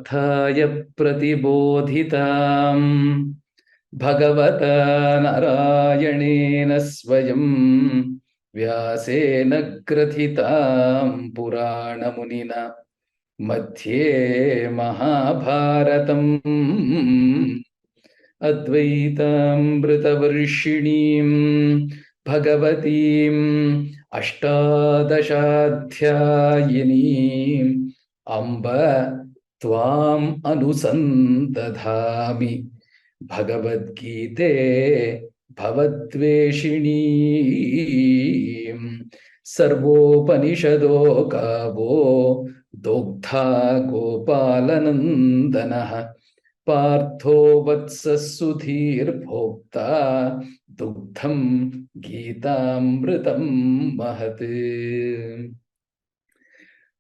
पार्थाय प्रतिबोधिताम् भगवता नारायणेन स्वयं व्यासेन ग्रथितां पुराणमुनिना मध्ये महाभारतम् अद्वैतामृतवर्षिणीं भगवतीम् अष्टादशाध्यायिनीम् अम्ब त्वाम् अनुसन्दधामि भगवद्गीते भवद्वेषिणीम् सर्वोपनिषदो गावो दोग्धा गोपालनन्दनः पार्थो वत्सः सुधीर्भोक्ता दुग्धं गीतामृतं महत्.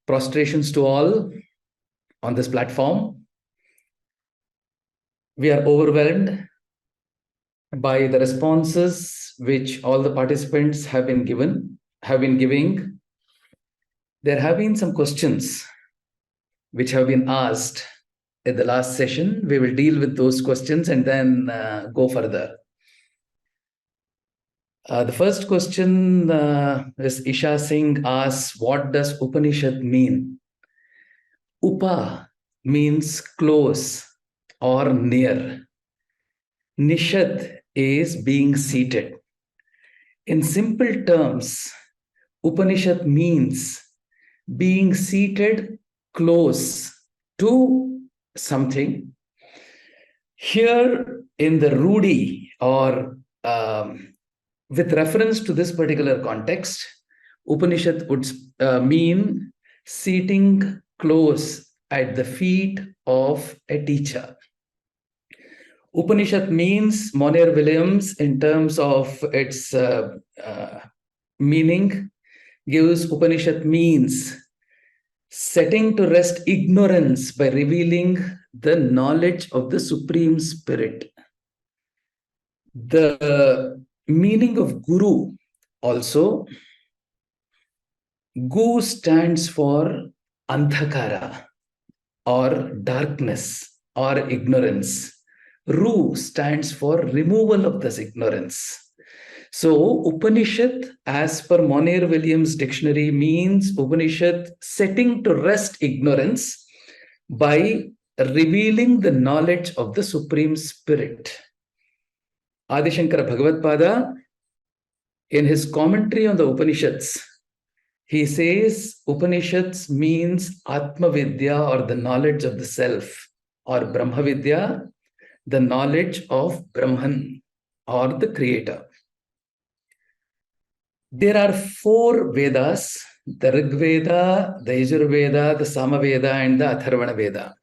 Prostrations to all on this platform. We are overwhelmed by the responses which all the participants have been giving. There have been some questions which have been asked in the last session. We will deal with those questions and then go further. The first question is Isha Singh asks, what does Upanishad mean? Upa means close or near. Nishad is being seated. In simple terms, Upanishad means being seated close to something. Here in the Rudi, or with reference to this particular context, Upanishad would mean sitting close at the feet of a teacher. Upanishad means, Monier Williams, in terms of its meaning, gives Upanishad means setting to rest ignorance by revealing the knowledge of the Supreme Spirit. The meaning of Guru also, Gu stands for Andhakara or darkness or ignorance. Ru stands for removal of this ignorance. So Upanishad, as per Monier Williams' dictionary, means Upanishad setting to rest ignorance by revealing the knowledge of the Supreme Spirit. Adi Shankara Bhagavad-pada, in his commentary on the Upanishads, he says Upanishads means Atma Vidya, or the knowledge of the self, or Brahma Vidya, the knowledge of Brahman or the Creator. There are 4 Vedas, the Rig Veda, the Yajur Veda, the Sama Veda, and the Atharvana Veda.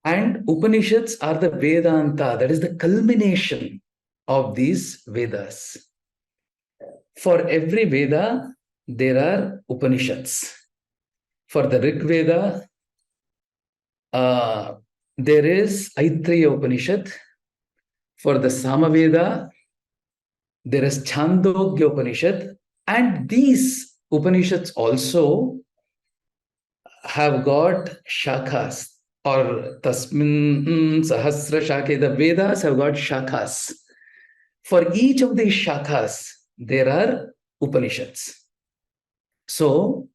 And Upanishads are the Vedanta, that is the culmination of these Vedas. For every Veda, there are Upanishads. For the Rig Veda, there is Aitreya Upanishad. For the Sama Veda, there is Chandogya Upanishad. And these Upanishads also have got shakhas, or Tasmin Sahasra Shake. The Vedas have got shakhas. For each of these shakhas, there are Upanishads. So,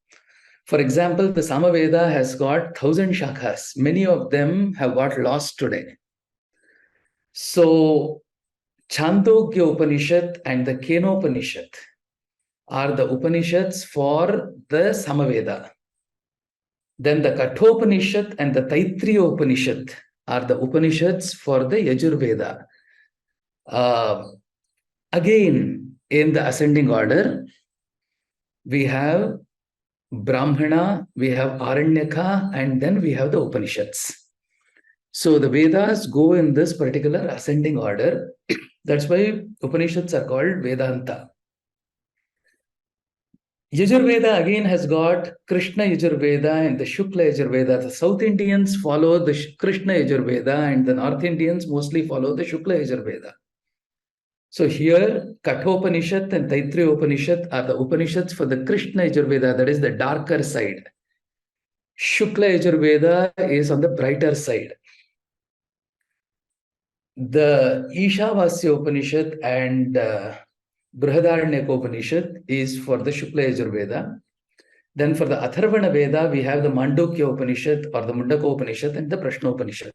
for example, the Samaveda has got 1,000 shakhas. Many of them have got lost today. So, Chandogya Upanishad and the Kenopanishad are the Upanishads for the Samaveda. Then the Kathopanishad and the Taittiriya Upanishad are the Upanishads for the Yajurveda. Again, in the ascending order, we have Brahmana, we have Aranyaka, and then we have the Upanishads. So the Vedas go in this particular ascending order. That's why Upanishads are called Vedanta. Yajurveda again has got Krishna Yajurveda and the Shukla Yajurveda. The South Indians follow the Krishna Yajurveda and the North Indians mostly follow the Shukla Yajurveda. So here, Kathopanishad and Taittiriya Upanishad are the Upanishads for the Krishna Yajurveda, that is the darker side. Shukla Yajurveda is on the brighter side. The Ishavasya Upanishad and Brihadaranyaka Upanishad is for the Shukla Yajurveda. Then for the Atharvana Veda, we have the Mandukya Upanishad or the Mundaka Upanishad and the Prashna Upanishad.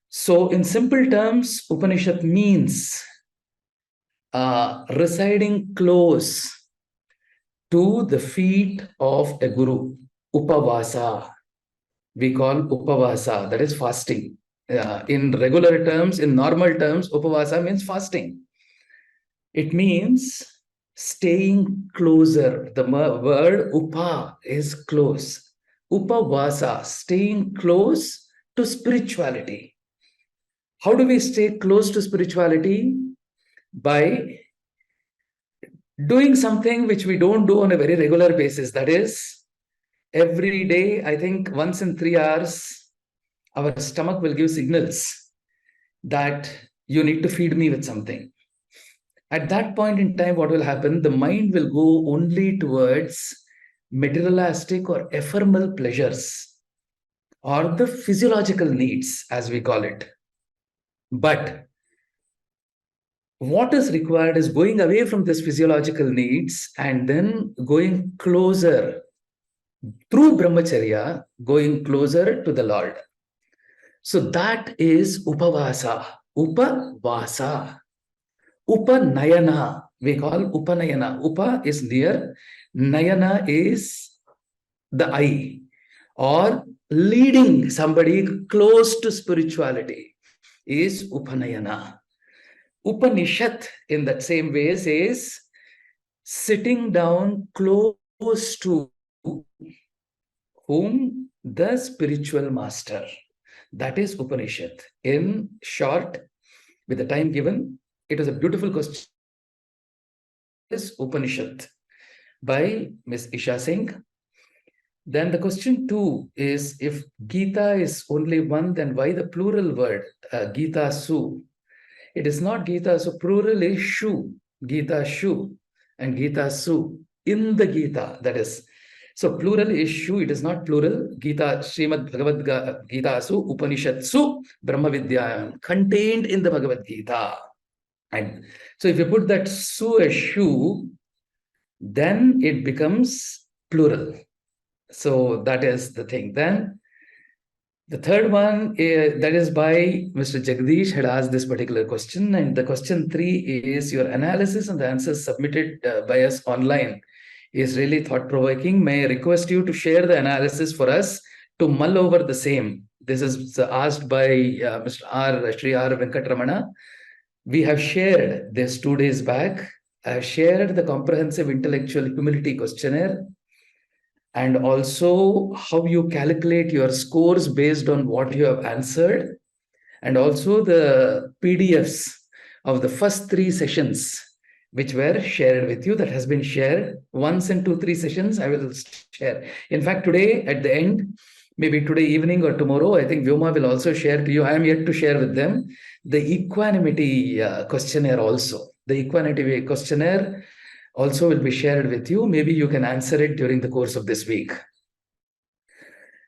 So in simple terms, Upanishad means residing close to the feet of a guru. Upavasa, we call Upavasa, that is fasting. In regular terms, in normal terms, Upavasa means fasting. It means staying closer. The word Upa is close. Upavasa, staying close to spirituality. How do we stay close to spirituality? By doing something which we don't do on a very regular basis. That is, every day, I think once in 3 hours, our stomach will give signals that you need to feed me with something. At that point in time, what will happen? The mind will go only towards materialistic or ephemeral pleasures or the physiological needs, as we call it. But what is required is going away from these physiological needs and then going closer through brahmacharya, going closer to the Lord. So that is upavasa, upavasa. Upanayana, we call Upanayana. Upa is near, Nayana is the eye, or leading somebody close to spirituality is Upanayana. Upanishad, in that same way, says sitting down close to whom? The spiritual master. That is Upanishad. In short, with the time given, it was a beautiful question. Is Upanishad by Miss Isha Singh. Then the question 2 is, if Gita is only one, then why the plural word Gita Su? It is not Gita Su, plural is Shu, Gita Shu and Gita Su, in the Gita, that is. So plural is Shu, it is not plural. Gita, Srimad Bhagavadgita Su, Upanishad Su, Brahma Vidya, contained in the Bhagavad Gita. And so if you put that Su as Shu, then it becomes plural. So that is the thing. Then the third one, that is by Mr. Jagdish had asked this particular question. And the question 3 is, your analysis and the answers submitted by us online is really thought-provoking. May I request you to share the analysis for us to mull over the same. This is asked by Mr. Sri R. Venkatramana. We have shared this 2 days back. I have shared the comprehensive intellectual humility questionnaire, and also how you calculate your scores based on what you have answered, and also the PDFs of the first 3 sessions which were shared with you. That has been shared once in 2-3 sessions. I will share. In fact, today at the end, maybe today evening or tomorrow, I think Vyoma will also share to you. I am yet to share with them the equanimity questionnaire also. The equanimity questionnaire also will be shared with you. Maybe you can answer it during the course of this week.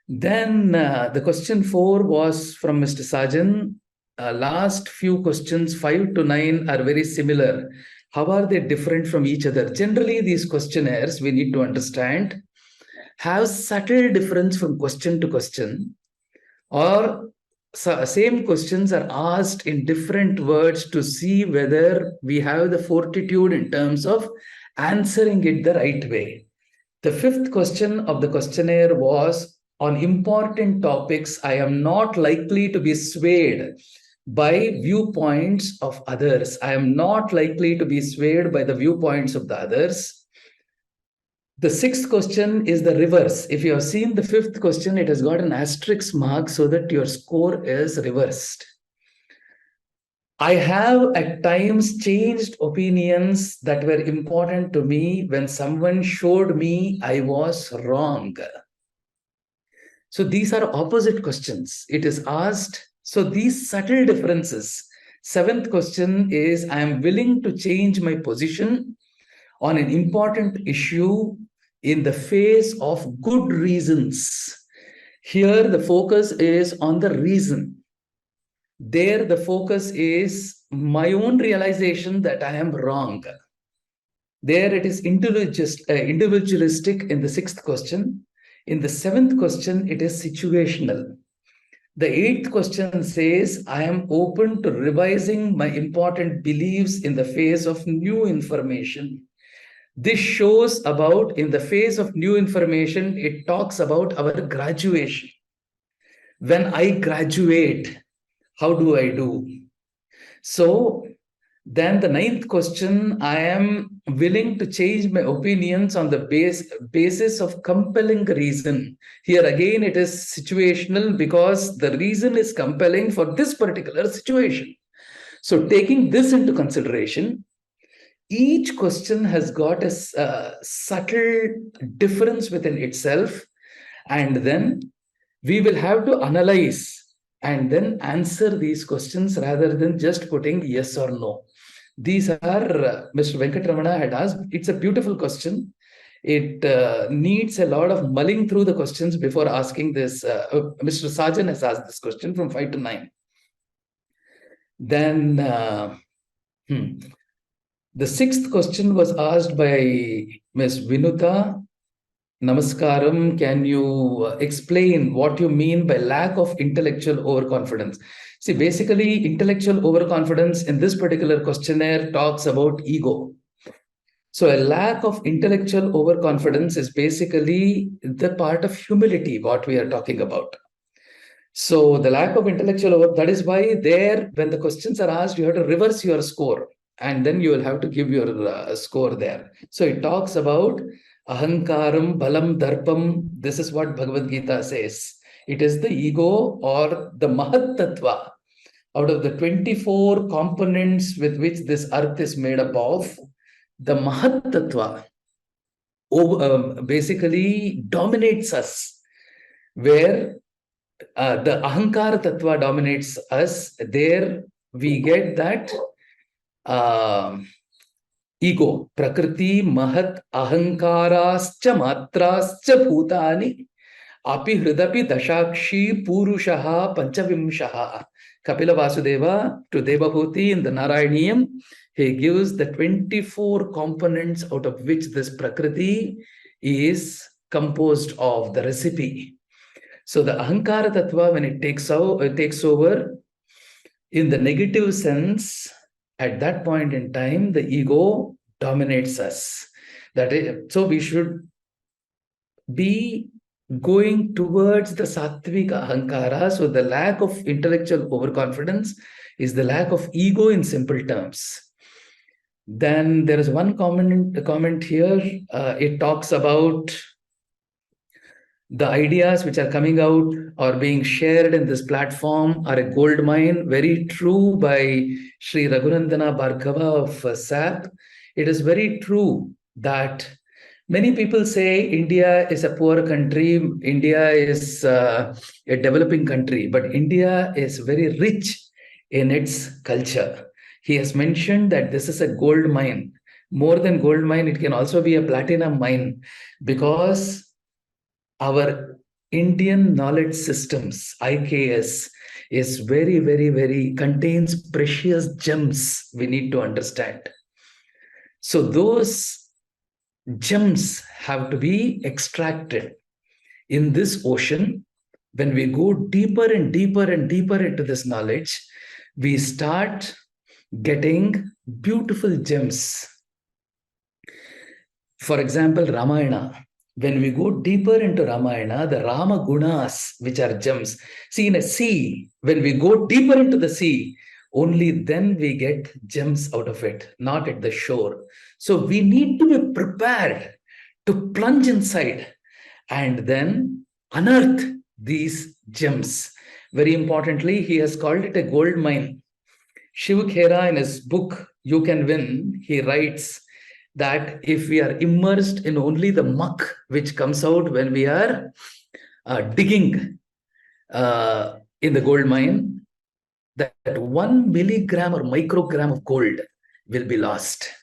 Then the question 4 was from Mr. Sajan. Last few questions, 5 to 9, are very similar. How are they different from each other? Generally, these questionnaires, we need to understand, have subtle difference from question to question, or same questions are asked in different words to see whether we have the fortitude in terms of answering it the right way. The 5th question of the questionnaire was on important topics. I am not likely to be swayed by viewpoints of others. I am not likely to be swayed by the viewpoints of the others. The 6th question is the reverse. If you have seen the 5th question, it has got an asterisk mark so that your score is reversed. I have at times changed opinions that were important to me when someone showed me I was wrong. So these are opposite questions. It is asked. So these subtle differences. 7th question is, I am willing to change my position on an important issue in the face of good reasons. Here, the focus is on the reason. There, the focus is my own realization that I am wrong. There, it is individualistic in the sixth question. In the seventh question, it is situational. The eighth question says, I am open to revising my important beliefs in the face of new information. This shows about, in the face of new information, it talks about our graduation. When I graduate, how do I do? So then the ninth question, I am willing to change my opinions on the basis of compelling reason. Here again, it is situational because the reason is compelling for this particular situation. So taking this into consideration, each question has got a subtle difference within itself, and then we will have to analyze and then answer these questions rather than just putting yes or no. These are, Mr. Venkatramana had asked, it's a beautiful question. It needs a lot of mulling through the questions before asking this. Mr. Sajan has asked this question from 5 to 9. Then the sixth question was asked by Ms. Vinuta. Namaskaram, can you explain what you mean by lack of intellectual overconfidence? See, basically, intellectual overconfidence in this particular questionnaire talks about ego. So a lack of intellectual overconfidence is basically the part of humility, what we are talking about. So the lack of intellectual that is why there, when the questions are asked, you have to reverse your score, and then you will have to give your score there. So it talks about ahankaram, balam, darpam. This is what Bhagavad Gita says. It is the ego or the mahat tattva. Out of the 24 components with which this earth is made up of, the mahat tattva basically dominates us, where the ahankara tattva dominates us. There we get that ego, prakriti, mahat, ahankarascha matrascha bhutani, api hridapi dashakshi purushaha panchavimshaha. Kapila Vasudeva to Devabhuti in the Narayaniyam, he gives the 24 components out of which this prakriti is composed of, the recipe. So the ahankara tattva, when it takes over in the negative sense, at that point in time, the ego dominates us. That is, so we should be going towards the sattvika ahankara. So the lack of intellectual overconfidence is the lack of ego in simple terms. Then there is one comment here. It talks about the ideas which are coming out or being shared in this platform are a gold mine. Very true by Sri Raghunandana Bhargava of SAP. It is very true that many people say India is a poor country, India is a developing country, but India is very rich in its culture. He has mentioned that this is a gold mine. More than gold mine, it can also be a platinum mine, because our Indian knowledge systems, IKS, is very, very, very, contains precious gems we need to understand. So those gems have to be extracted in this ocean. When we go deeper and deeper and deeper into this knowledge, we start getting beautiful gems. For example, Ramayana. When we go deeper into Ramayana, the Rama Gunas, which are gems. See, in a sea, when we go deeper into the sea, only then we get gems out of it, not at the shore. So we need to be prepared to plunge inside and then unearth these gems. Very importantly, he has called it a gold mine. Shiv Khera, in his book, You Can Win, he writes that if we are immersed in only the muck which comes out when we are digging in the gold mine, that 1 milligram or microgram of gold will be lost.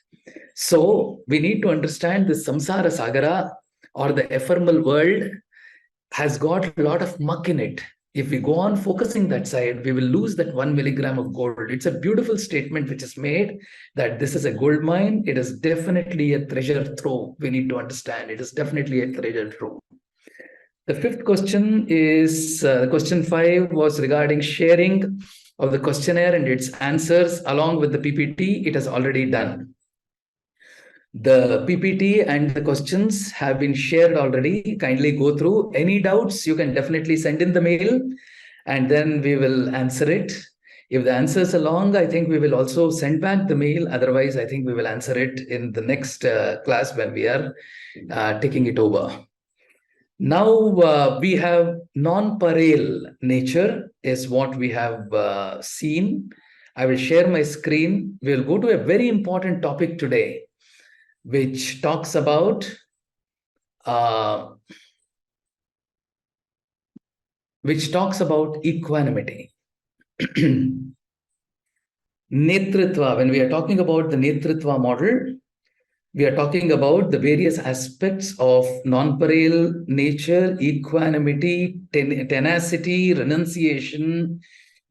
So we need to understand the samsara sagara, or the ephemeral world, has got a lot of muck in it. If we go on focusing that side, we will lose that 1 milligram of gold. It's a beautiful statement which is made that this is a gold mine. It is definitely a treasure trove. We need to understand it is definitely a treasure trove. The fifth question is question 5 was regarding sharing of the questionnaire and its answers along with the PPT. It has already done. The PPT and the questions have been shared already. Kindly go through. Any doubts, you can definitely send in the mail and then we will answer it. If the answers are long, I think we will also send back the mail. Otherwise, I think we will answer it in the next class when we are taking it over. Now we have non-pareil nature is what we have seen. I will share my screen. We'll go to a very important topic today, which talks about equanimity. Netritva. When we are talking about the Netritva model, we are talking about the various aspects of non-pareil nature, equanimity, tenacity, renunciation,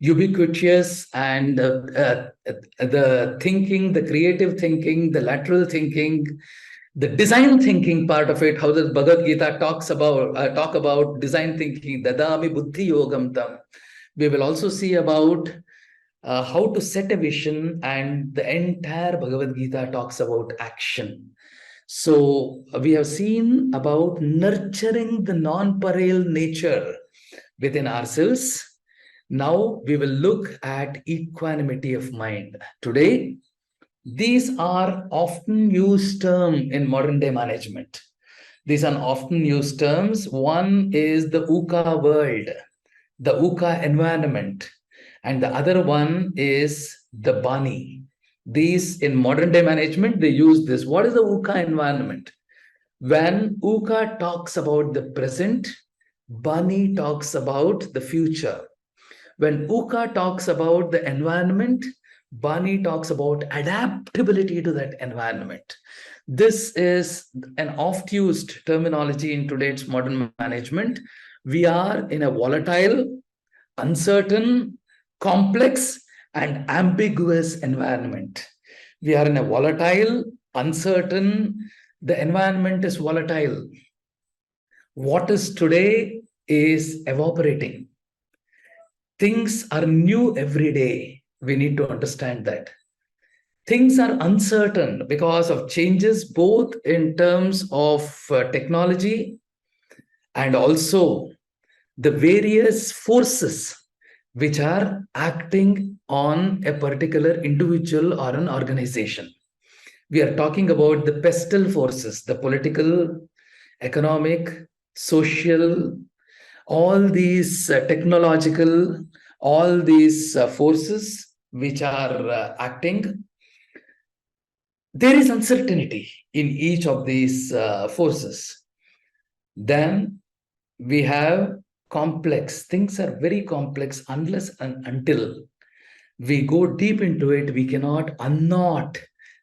ubiquitous, and the thinking, the creative thinking, the lateral thinking, the design thinking part of it, how the Bhagavad Gita talk about design thinking, dadami buddhi yogam tam. We will also see about how to set a vision, and the entire Bhagavad Gita talks about action. So we have seen about nurturing the non-pareil nature within ourselves. Now we will look at equanimity of mind. Today, these are often used terms in modern day management. These are often used terms. One is the UCA world, the UCA environment, and the other one is the Bani. These in modern day management, they use this. What is the UCA environment? When UCA talks about the present, Bani talks about the future. When UCA talks about the environment, Bani talks about adaptability to that environment. This is an oft-used terminology in today's modern management. We are in a volatile, uncertain, complex, and ambiguous environment. We are in a volatile, uncertain, the environment is volatile. What is today is evaporating. Things are new every day. We need to understand that. Things are uncertain because of changes both in terms of technology and also the various forces which are acting on a particular individual or an organization. We are talking about the pestle forces, the political, economic, social, all these technological, all these forces which are acting. There is uncertainty in each of these forces. Then we have complex. Things are very complex unless and until we go deep into it, we cannot unknot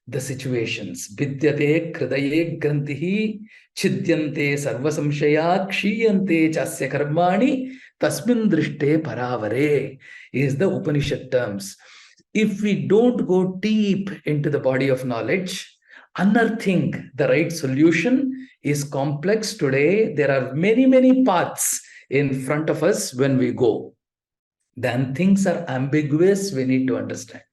the situations. Vidyate kridaye grantihi chidyante sarvasamshaya kshiyante chasya karmani tasmin drishte paravare is the Upanishad terms. If we don't go deep into the body of knowledge, unearthing the right solution is complex today. There are many, many paths in front of us when we go. Then things are ambiguous, we need to understand.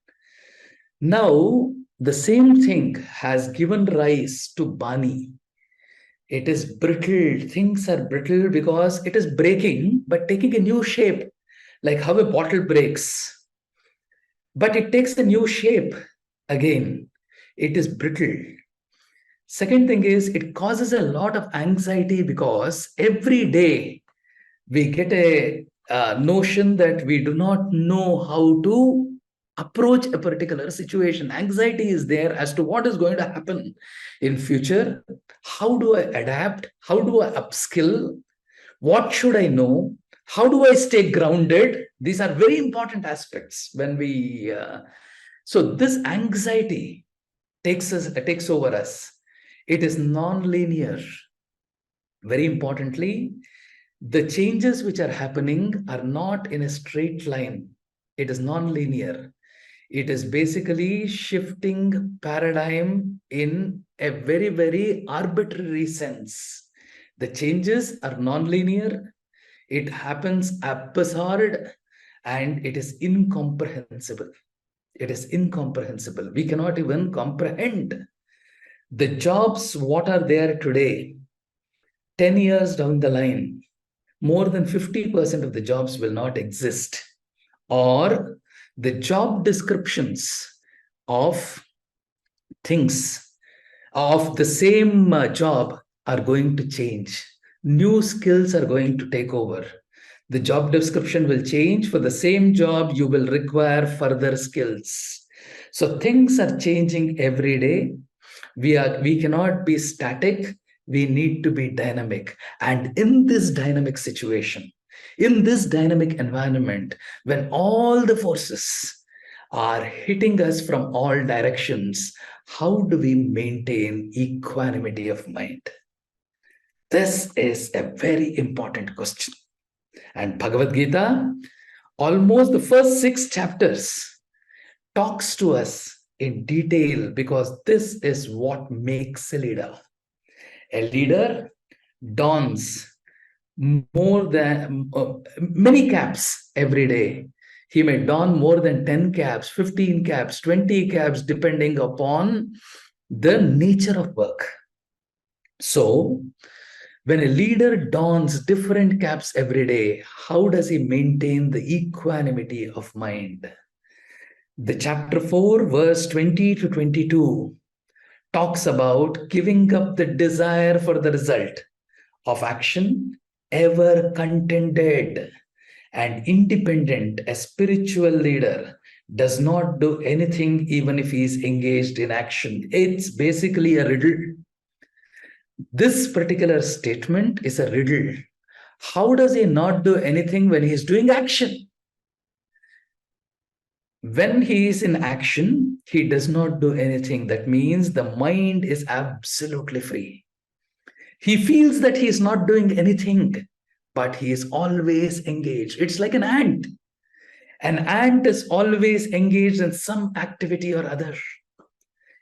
Now, the same thing has given rise to Bani. It is brittle. Things are brittle because it is breaking, but taking a new shape, like how a bottle breaks. But it takes a new shape again. It is brittle. Second thing is, it causes a lot of anxiety because every day we get a notion that we do not know how to approach a particular situation. Anxiety is there as to what is going to happen in future. How do I adapt? How do I upskill? What should I know? How do I stay grounded? These are very important aspects when we. So this anxiety takes over us. It is non-linear. Very importantly, The changes which are happening are not in a straight line. It is non-linear. It is basically shifting paradigm in a very, very arbitrary sense. The changes are non-linear. It happens haphazard and it is incomprehensible. It is incomprehensible. We cannot even comprehend the jobs what are there today. 10 years down the line, more than 50% of the jobs will not exist, or the job descriptions of things of the same job are going to change. New skills are going to take over. The job description will change. For the same job, you will require further skills. So things are changing every day. We cannot be static. We need to be dynamic. And in this dynamic situation, in this dynamic environment, when all the forces are hitting us from all directions, how do we maintain equanimity of mind? This is a very important question. And Bhagavad Gita, almost the first 6 chapters, talks to us in detail, because this is what makes a leader. A leader dons more than many caps every day. He may don more than 10 caps, 15 caps, 20 caps, depending upon the nature of work. So, when a leader dons different caps every day, how does he maintain the equanimity of mind? The chapter 4, verse 20 to 22 talks about giving up the desire for the result of action, ever contented and independent. A spiritual leader does not do anything even if he is engaged in action. It's basically a riddle. This particular statement is a riddle. How does he not do anything when he is doing action? When he is in action, he does not do anything. That means the mind is absolutely free. He feels that he is not doing anything, but he is always engaged. It's like an ant. An ant is always engaged in some activity or other.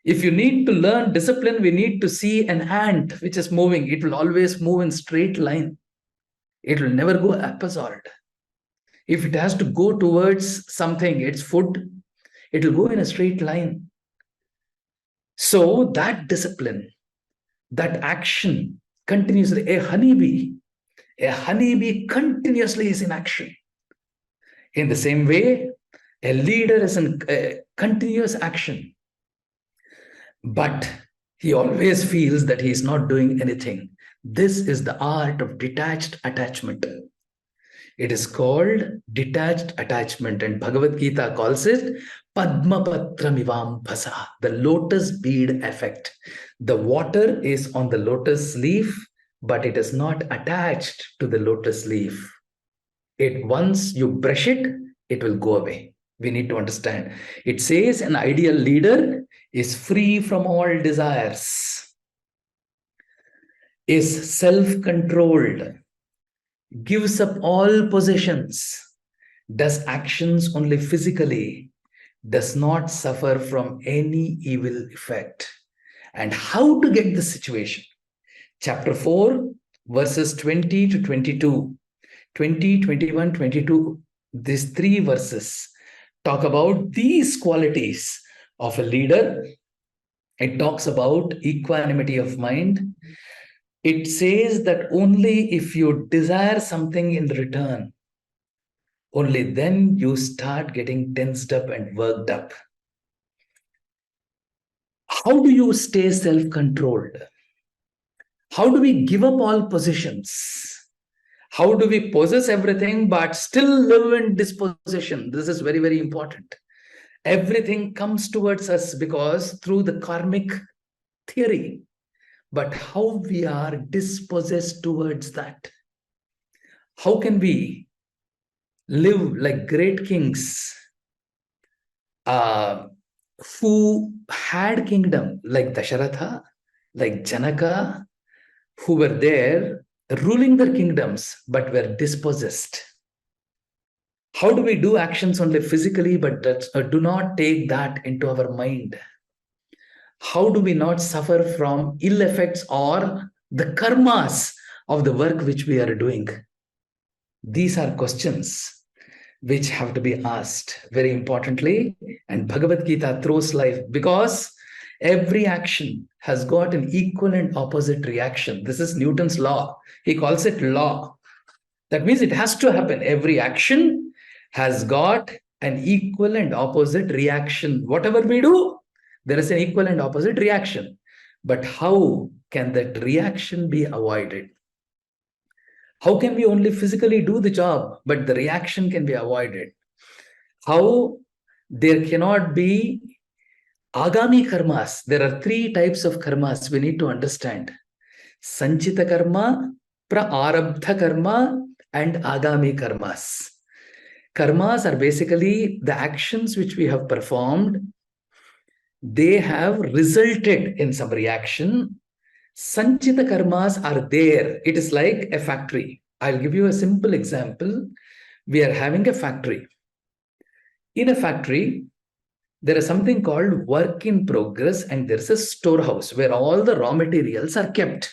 If you need to learn discipline, we need to see an ant which is moving. It will always move in straight line. It will never go haphazard. If it has to go towards something, its food, it will go in a straight line. So that discipline, that action continuously, a honeybee continuously is in action. In the same way, a leader is in continuous action, but he always feels that he is not doing anything. This is the art of detached attachment. It is called detached attachment, and Bhagavad Gita calls it Padmapatra Bhasa, the lotus bead effect. The water is on the lotus leaf, but it is not attached to the lotus leaf. It once you brush it, it will go away. We need to understand. It says an ideal leader is free from all desires, is self-controlled, gives up all possessions, does actions only physically, does not suffer from any evil effect. And how to get this situation? Chapter 4, verses 20 to 22, 20, 21, 22, these 3 verses talk about these qualities of a leader. It talks about equanimity of mind. It says that only if you desire something in return, only then you start getting tensed up and worked up. How do you stay self-controlled? How do we give up all possessions? How do we possess everything but still live in dispossession? This is very, very important. Everything comes towards us because through the karmic theory, but how we are dispossessed towards that? How can we live like great kings who had kingdom, like Dasharatha, like Janaka, who were there ruling their kingdoms, but were dispossessed. How do we do actions only physically, but do not take that into our mind? How do we not suffer from ill effects or the karmas of the work which we are doing? These are questions which have to be asked very importantly. And Bhagavad Gita throws life, because every action has got an equal and opposite reaction. This is Newton's law. He calls it law. That means it has to happen. Every action has got an equal and opposite reaction. Whatever we do, there is an equal and opposite reaction. But how can that reaction be avoided? How can we only physically do the job, but the reaction can be avoided? How there cannot be agami karmas? There are three types of karmas we need to understand: sanchita karma, prarabdha karma, and agami karmas. Karmas are basically the actions which we have performed. They have resulted in some reaction. Sanchita karmas are there. It is like a factory. I'll give you a simple example. We are having a factory. In a factory, there is something called work in progress, and there's a storehouse where all the raw materials are kept.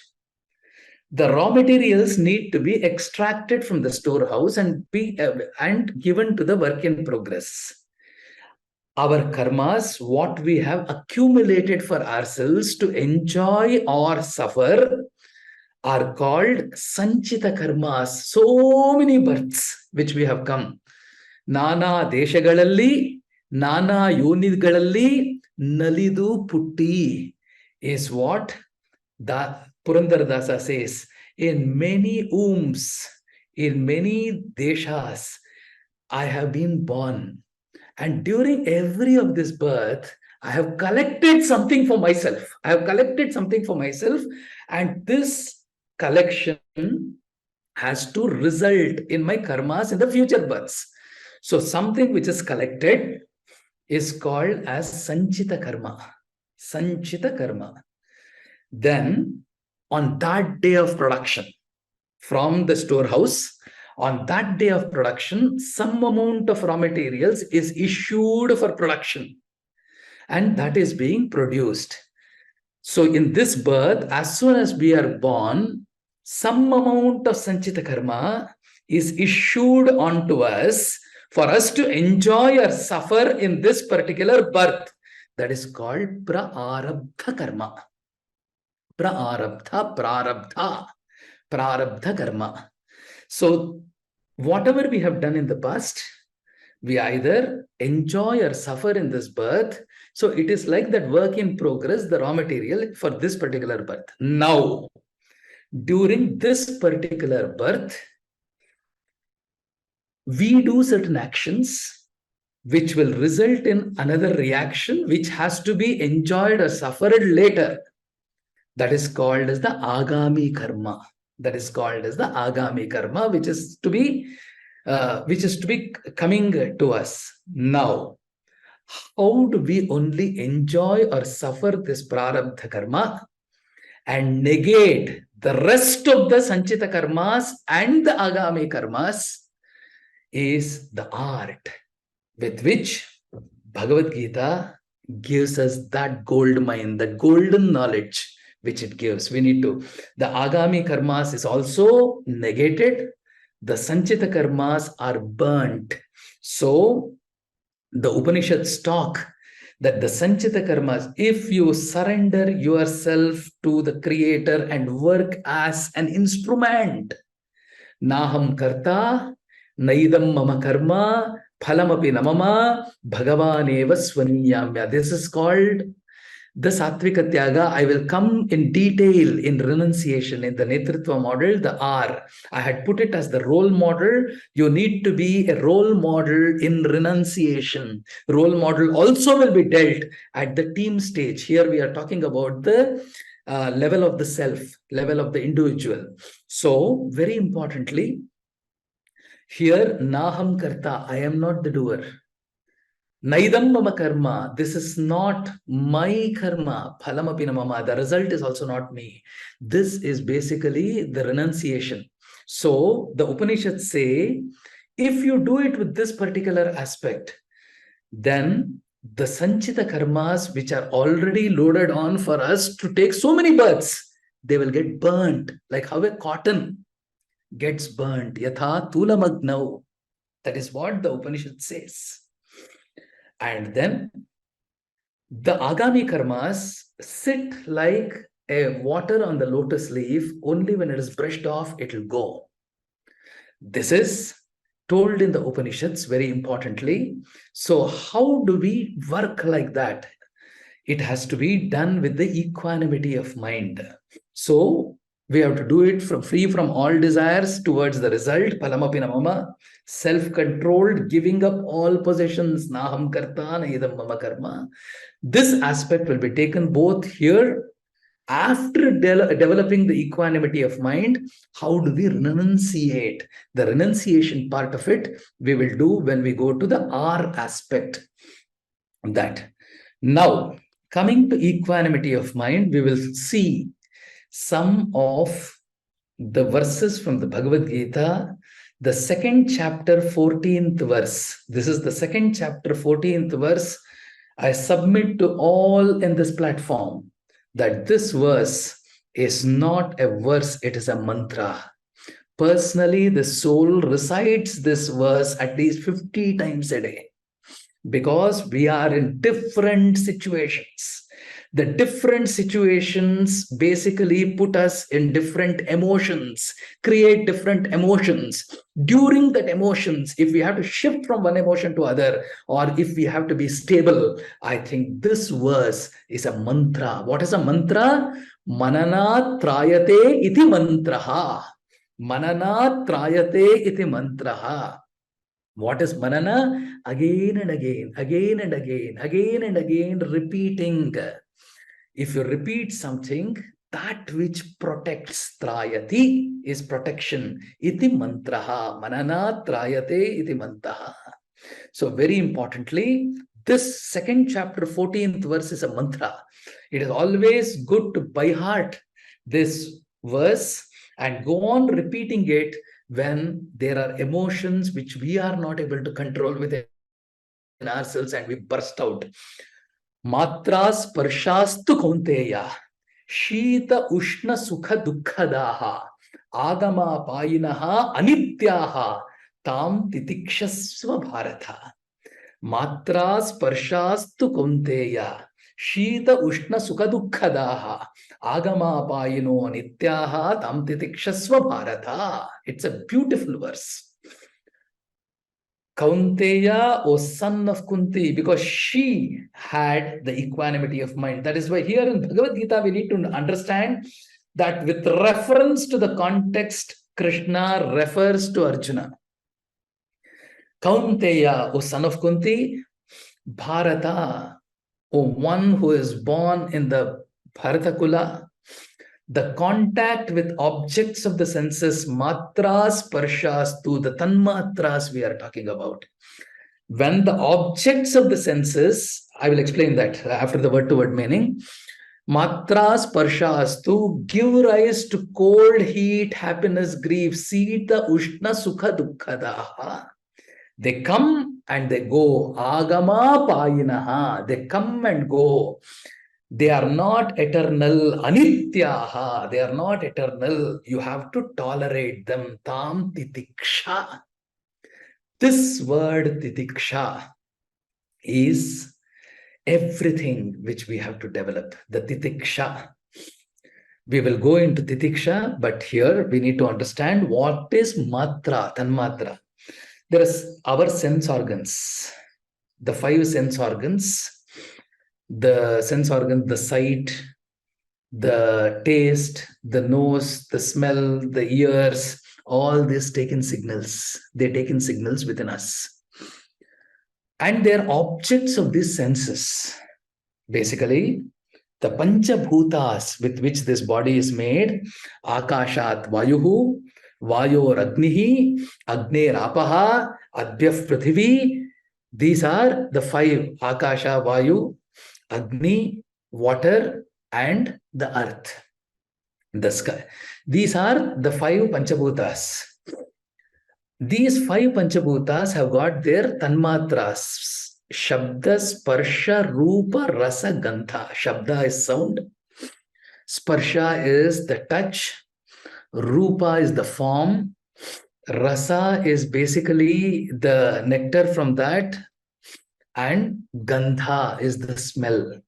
The raw materials need to be extracted from the storehouse and given to the work in progress. Our karmas, what we have accumulated for ourselves to enjoy or suffer, are called sanchita karmas. So many births which we have come. Nana deshagallalli, Nana yonigallalli, nalidu putti is what the Purandaradasa says. In many wombs, in many deshas, I have been born. And during every of this birth, I have collected something for myself. I have collected something for myself. And this collection has to result in my karmas in the future births. So something which is collected is called as sanchita karma. Sanchita karma. Then on that day of production, from the storehouse, on that day of production, some amount of raw materials is issued for production, and that is being produced. So in this birth, as soon as we are born, some amount of sanchita karma is issued onto us for us to enjoy or suffer in this particular birth. That is called prarabdha karma. Prarabdha karma. So whatever we have done in the past, we either enjoy or suffer in this birth. So it is like that work in progress, the raw material for this particular birth. Now, during this particular birth, we do certain actions which will result in another reaction which has to be enjoyed or suffered later. That is called as the agami karma. That is called as the agami karma, which is to be coming to us. Now, how do we only enjoy or suffer this prarabdha karma and negate the rest of the sanchita karmas and the agami karmas is the art with which Bhagavad Gita gives us that gold mine, that golden knowledge which it gives. We need to. The agami karmas is also negated. The sanchita karmas are burnt. So the Upanishads talk that the sanchita karmas, if you surrender yourself to the creator and work as an instrument, naham karta, naidam mama karma, phalamapi namama, bhagavaneva swaniyamya. This is called the Sattvika Tyaga. I will come in detail in renunciation in the Netritva model, the R. I had put it as the role model. You need to be a role model in renunciation. Role model also will be dealt at the team stage. Here we are talking about the level of the self, level of the individual. So very importantly, here Naham Karta, I am not the doer. Naidam mama karma. This is not my karma. Phalamapina mama. The result is also not me. This is basically the renunciation. So the Upanishads say, if you do it with this particular aspect, then the sanchita karmas which are already loaded on for us to take so many births, they will get burnt, like how a cotton gets burnt. Yatha tulamagnav. That is what the Upanishad says. And then the agami karmas sit like a water on the lotus leaf. Only when it is brushed off, it will go. This is told in the Upanishads very importantly. So how do we work like that? It has to be done with the equanimity of mind. So we have to do it free from all desires towards the result. Palamapina mama, self-controlled, giving up all possessions. Naham karta naidam mama karma. This aspect will be taken both here. After developing the equanimity of mind, how do we renunciate? The renunciation part of it, we will do when we go to the R aspect. That. Now, coming to equanimity of mind, we will see some of the verses from the Bhagavad Gita, the second chapter, 14th verse. This is the second chapter, 14th verse. I submit to all in this platform that this verse is not a verse, it is a mantra. Personally, the soul recites this verse at least 50 times a day, because we are in different situations. The different situations basically put us in different emotions, create different emotions. During that emotions, if we have to shift from one emotion to other, or if we have to be stable, I think this verse is a mantra. What is a mantra? Manana trayate iti mantraha. Manana trayate iti mantraha. What is manana? Again and again, again and again, again and again, repeating. If you repeat something, that which protects, trayati is protection. Iti mantraha, manana trayate iti mantraha. So very importantly, this second chapter, 14th verse is a mantra. It is always good to by heart this verse and go on repeating it when there are emotions which we are not able to control within ourselves and we burst out. Matras parshastu kaunteya, shita ushna sukha dukkadaha, agama payinaha anityaha, tam titikshasva bharata. Matras parshastu kaunteya, shita ushna sukha dukkadaha, agama payino anityaha, tam titikshasva bharata. It's a beautiful verse. Kaunteya, O son of Kunti, because she had the equanimity of mind. That is why here in Bhagavad Gita, we need to understand that with reference to the context, Krishna refers to Arjuna. Kaunteya, O son of Kunti, Bharata, O one who is born in the Bharata Kula, the contact with objects of the senses, matras, parshas, to the tanmatras we are talking about. When the objects of the senses, I will explain that after the word-to-word meaning, matras, parshas, to give rise to cold, heat, happiness, grief, sita, ushna, sukha, dukkadaha. They come and they go. Agama payinaha. They come and go. They are not eternal. Anityaha. They are not eternal. You have to tolerate them. Tam titiksha. This word titiksha is everything which we have to develop. The titiksha. We will go into titiksha, but here we need to understand what is matra, tanmatra. There is our sense organs, the 5 sense organs. The sense organ, the sight, the taste, the nose, the smell, the ears, all these take in signals. They take in signals within us. And they're objects of these senses. Basically, the Panchabhutas with which this body is made, Akashat Vayuhu, Vayor Agnihi, Agner Apaha, Adhyaf Prithivi, These are the five: Akasha, Vayu, Agni, water, and the earth, the sky. These are the five Panchabhutas. These five Panchabhutas have got their Tanmatras. Shabda, Sparsha, Rupa, Rasa, Gandha. Shabda is sound. Sparsha is the touch. Rupa is the form. Rasa is basically the nectar from that. And Gandha is the smell.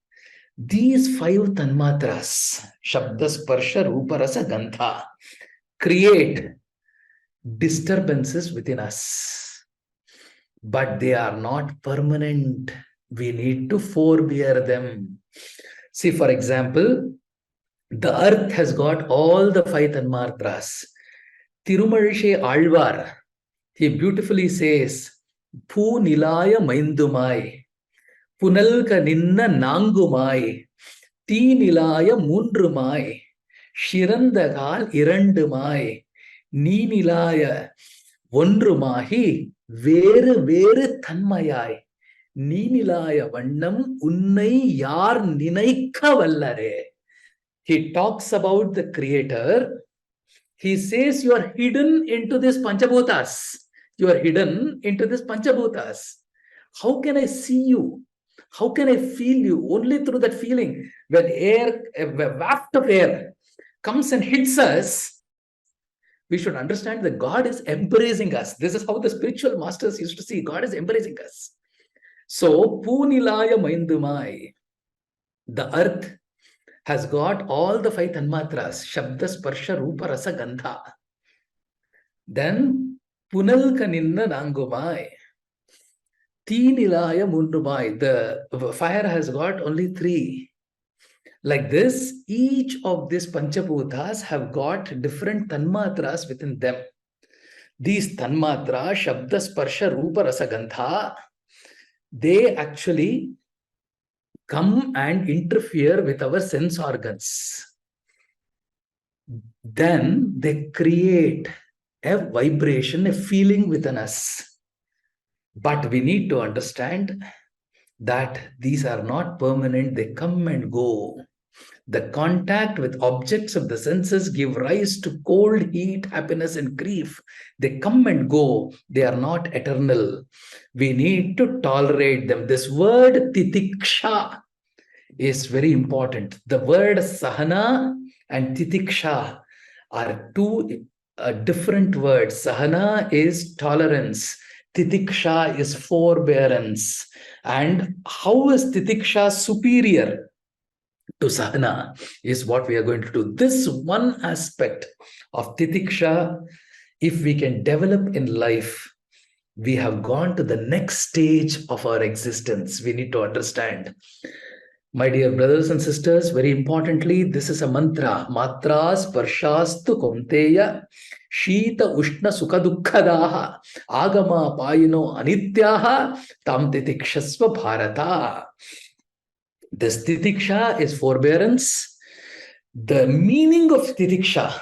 These five Tanmatras, Shabda, Sparsha, Rupa, Rasa, Gandha, create disturbances within us. But they are not permanent. We need to forbear them. See, for example, the earth has got all the five Tanmatras. Tirumalishe Alvar, he beautifully says, Pu Nilaya Maindumai, Punalka Ninna Nangumai, Tee Nilaya Mundrumai, Shirandagal Irandumai, Ni Nilaya Wondrumahi, Veru Veru Tanmayai, Ni Nilaya Vandam Unnai Yar Ninaika Vallare. He talks about the creator. He says you are hidden into this Panchabhutas. You are hidden into this Panchabhutas. How can I see you? How can I feel you? Only through that feeling. When air, a waft of air comes and hits us, we should understand that God is embracing us. This is how the spiritual masters used to see. God is embracing us. So, Punilaya Maindumai, the earth has got all the five Tanmatras, Shabda, Sparsha, Rupa, Rasa, Gandha. Then Punalka Ninna Nangumai, Teenilaya Mundumai. The fire has got only three. Like this, each of these Panchabhutas have got different Tanmatras within them. These Tanmatra, Shabda, Sparsha, Rupa, Rasa, Gandha, they actually come and interfere with our sense organs. Then they create a vibration, a feeling within us. But we need to understand that these are not permanent, they come and go. The contact with objects of the senses give rise to cold, heat, happiness, and grief. They come and go. They are not eternal. We need to tolerate them. This word titiksha is very important. The word sahana and titiksha are two different words. Sahana is tolerance. Titiksha is forbearance. And how is titiksha superior to sahana is what we are going to do. This one aspect of titiksha, if we can develop in life, we have gone to the next stage of our existence. We need to understand. My dear brothers and sisters, very importantly, this is a mantra. Matras parshastu konteya shita ushna sukha dukkhadaha agama payino anityaha tam titikshasva bharata. This titiksha is forbearance. The meaning of titiksha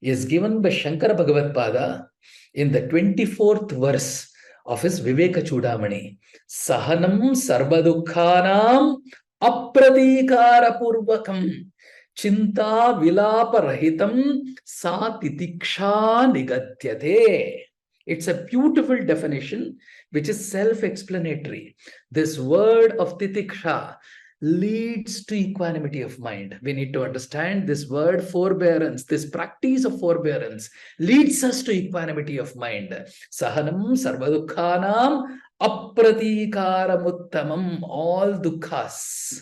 is given by Shankara Bhagavad-pada in the 24th verse of his Viveka Chudamani. Sahanam sarvadukhanam apratikara purvakam chinta vilapa rahitam sa titiksha nigatyate. It's a beautiful definition which is self-explanatory. This word of titiksha leads to equanimity of mind. We need to understand this word forbearance, this practice of forbearance leads us to equanimity of mind. Sahanam sarvadukhanam apratikaramuttamam, all dukkhas,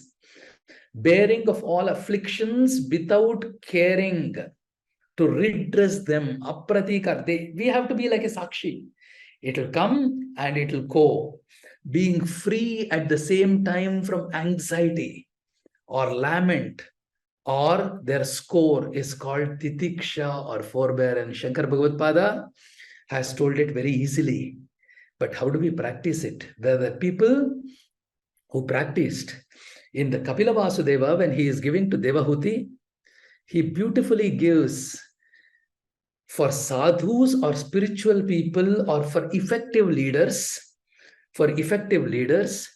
bearing of all afflictions without caring to redress them. Apratikar, we have to be like a sakshi. It'll come and it'll go. Being free at the same time from anxiety or lament or their score is called titiksha or forbearance. Shankar Bhagavad-pada has told it very easily. But how do we practice it? There are the people who practiced. In the Kapila Vasudeva, when he is giving to Devahuti, he beautifully gives for sadhus or spiritual people or for effective leaders, For effective leaders,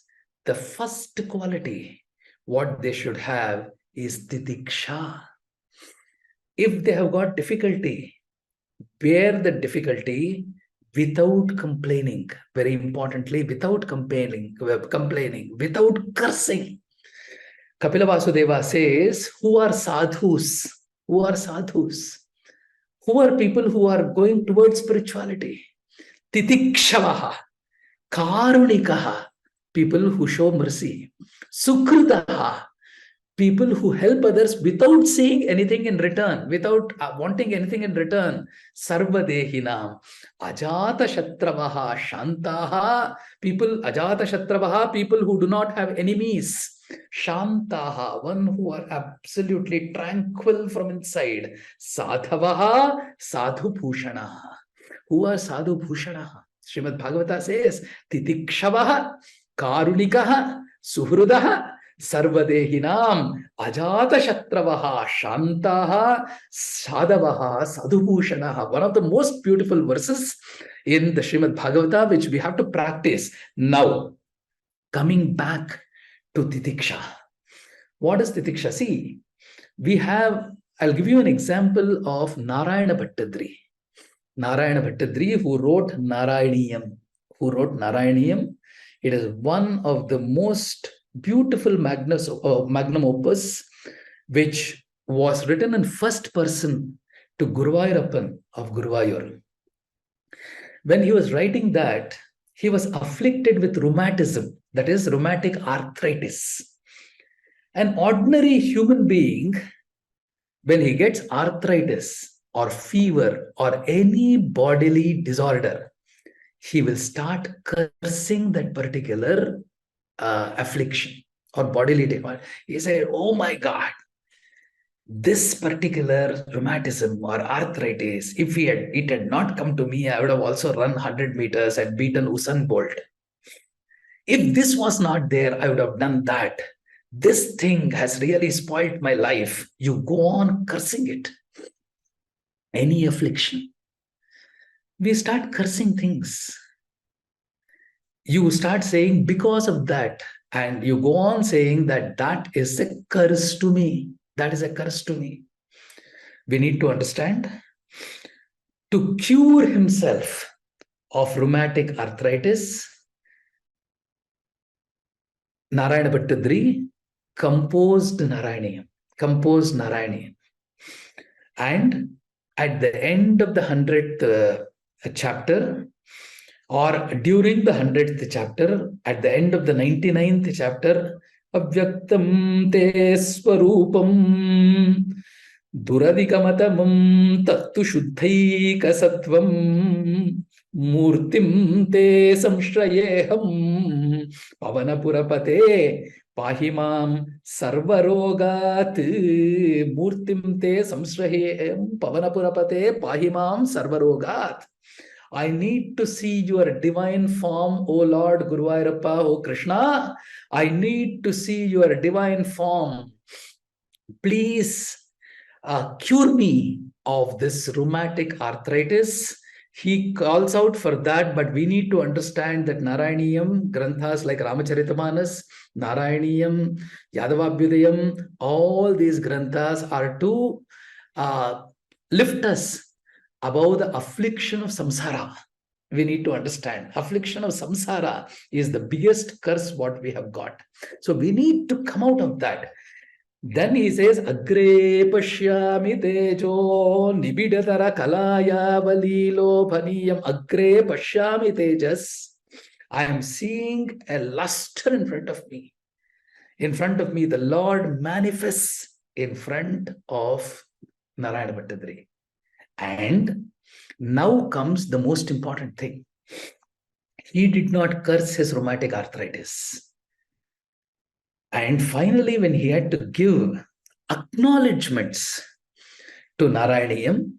the first quality, what they should have is titiksha. If they have got difficulty, bear the difficulty without complaining. Very importantly, without complaining, without cursing. Kapila Vasudeva says, who are sadhus? Who are sadhus? Who are people who are going towards spirituality? Titikshavaha, karunikaha, people who show mercy. Sukritaha, people who help others without saying anything in return, without wanting anything in return. Sarvadehinam, ajata shatravaha, shantaha, people, ajata shatravaha, people who do not have enemies. Shantaha, one who are absolutely tranquil from inside. Sadhavaha, sadhu bhushanaha. Who are sadhu bhushanaha? Srimad Bhagavata says, titikshavaha, karunikaha, suhrudaha, sarvadehinam, ajata shatravaha, shantaha, sadhavaha, sadhubhushanaha. One of the most beautiful verses in the Srimad Bhagavata, which we have to practice. Now, coming back to titiksha. What is titiksha? See, I'll give you an example of Narayana Bhattadri. Narayana Bhattadri, who wrote Narayaniyam. It is one of the most beautiful magnum opus, which was written in first person to Guruvayurappan of Guruvayur. When he was writing that, he was afflicted with rheumatism, that is rheumatic arthritis. An ordinary human being, when he gets arthritis or fever or any bodily disorder, he will start cursing that particular affliction or bodily disorder. He said, oh my God, this particular rheumatism or arthritis, if it had not come to me, I would have also run 100 meters and beaten Usain Bolt. If this was not there, I would have done that. This thing has really spoiled my life. You go on cursing it. Any affliction. We start cursing things. You start saying, because of that, and you go on saying that is a curse to me. That is a curse to me. We need to understand, to cure himself of rheumatic arthritis, Narayana Bhattadri composed Narayaniyam. And at the end of the 100th chapter, or during the 100th chapter, at the end of the 99th chapter, Avyaktam te swarupam duradikamatamam tattu shuddhaika sattvam murtim te samshrayeham pavanapurapate pahimam sarvarogat. Murtim te samshrayeham pavanapurapate pahimam sarvarogat. I need to see your divine form, O Lord Guruvayurappa, O Krishna. I need to see your divine form. Please cure me of this rheumatic arthritis. He calls out for that, but we need to understand that Narayaniyam, Granthas like Ramacharitamanus, Narayaniyam, Yadavabhyudayam, all these Granthas are to lift us above the affliction of samsara. We need to understand, affliction of samsara is the biggest curse what we have got. So we need to come out of that. Then he says, Agre pashyami tejo nibidatara kalaya valilo bhaniyam. Agre pashyami tejas. I am seeing a luster in front of me. In front of me, the Lord manifests in front of Narayana Bhattadri. And now comes the most important thing. He did not curse his rheumatic arthritis. And finally, when he had to give acknowledgements to Narayaniyam,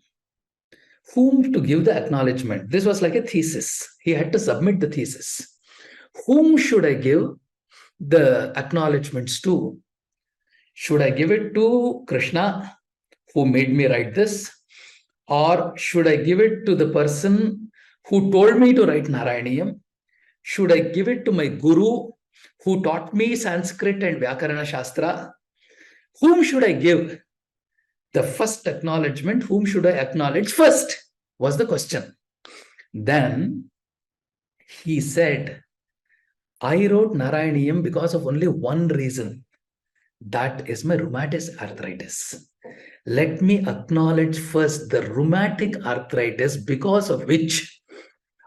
whom to give the acknowledgement? This was like a thesis. He had to submit the thesis. Whom should I give the acknowledgements to? Should I give it to Krishna, who made me write this? Or should I give it to the person who told me to write Narayaniyam? Should I give it to my guru who taught me Sanskrit and Vyakarana Shastra? Whom should I give? The first acknowledgement, whom should I acknowledge first, was the question. Then he said, I wrote Narayaniyam because of only one reason. That is my rheumatoid arthritis. Let me acknowledge first the rheumatic arthritis because of which